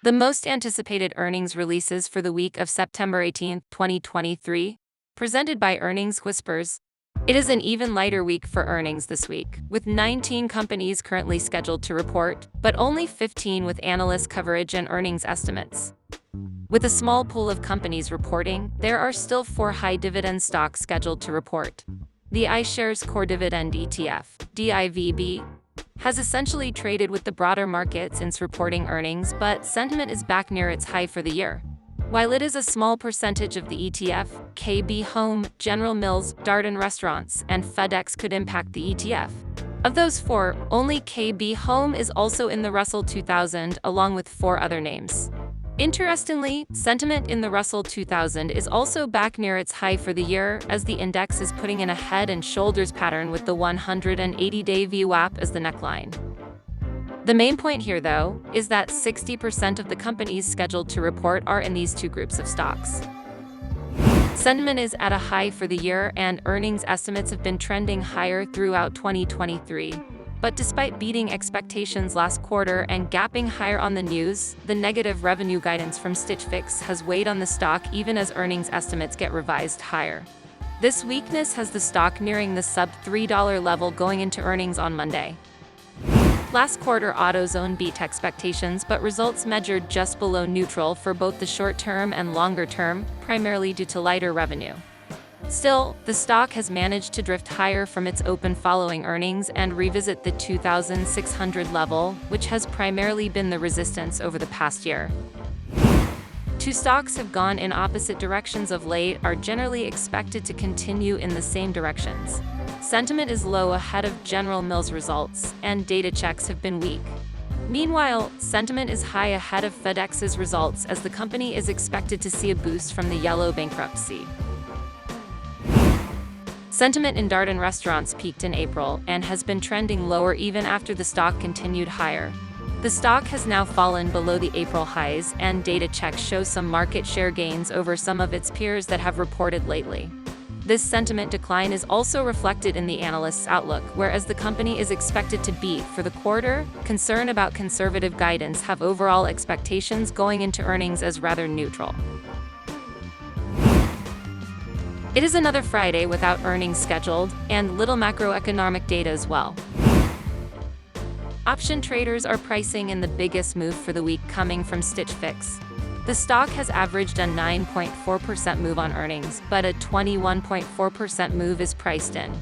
The most anticipated earnings releases for the week of September 18, 2023, presented by Earnings Whispers. It is an even lighter week for earnings this week, with 19 companies currently scheduled to report, but only 15 with analyst coverage and earnings estimates. With a small pool of companies reporting, there are still 4 high-dividend stocks scheduled to report. The iShares Core Dividend ETF, DIVB, has essentially traded with the broader market since reporting earnings, but sentiment is back near its high for the year. While it is a small percentage of the ETF, KB Home, General Mills, Darden Restaurants, and FedEx could impact the ETF. Of those 4, only KB Home is also in the Russell 2000, along with 4 other names. Interestingly, sentiment in the Russell 2000 is also back near its high for the year, as the index is putting in a head and shoulders pattern with the 180-day VWAP as the neckline. The main point here, though, is that 60% of the companies scheduled to report are in these 2 groups of stocks. Sentiment is at a high for the year, and earnings estimates have been trending higher throughout 2023. But despite beating expectations last quarter and gapping higher on the news, the negative revenue guidance from Stitch Fix has weighed on the stock even as earnings estimates get revised higher. This weakness has the stock nearing the sub-$3 level going into earnings on Monday. Last quarter, AutoZone beat expectations, but results measured just below neutral for both the short term and longer term, primarily due to lighter revenue. Still, the stock has managed to drift higher from its open following earnings and revisit the 2,600 level, which has primarily been the resistance over the past year. 2 stocks have gone in opposite directions of late, are generally expected to continue in the same directions. Sentiment is low ahead of General Mills results, and data checks have been weak. Meanwhile, sentiment is high ahead of FedEx's results as the company is expected to see a boost from the Yellow bankruptcy. Sentiment in Darden Restaurants peaked in April and has been trending lower even after the stock continued higher. The stock has now fallen below the April highs, and data checks show some market share gains over some of its peers that have reported lately. This sentiment decline is also reflected in the analyst's outlook, whereas the company is expected to beat for the quarter. Concern about conservative guidance have overall expectations going into earnings as rather neutral. It is another Friday without earnings scheduled, and little macroeconomic data as well. Option traders are pricing in the biggest move for the week coming from Stitch Fix. The stock has averaged a 9.4% move on earnings, but a 21.4% move is priced in.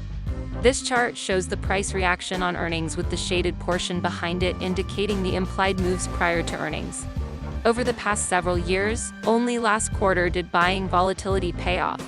This chart shows the price reaction on earnings with the shaded portion behind it indicating the implied moves prior to earnings. Over the past several years, only last quarter did buying volatility pay off.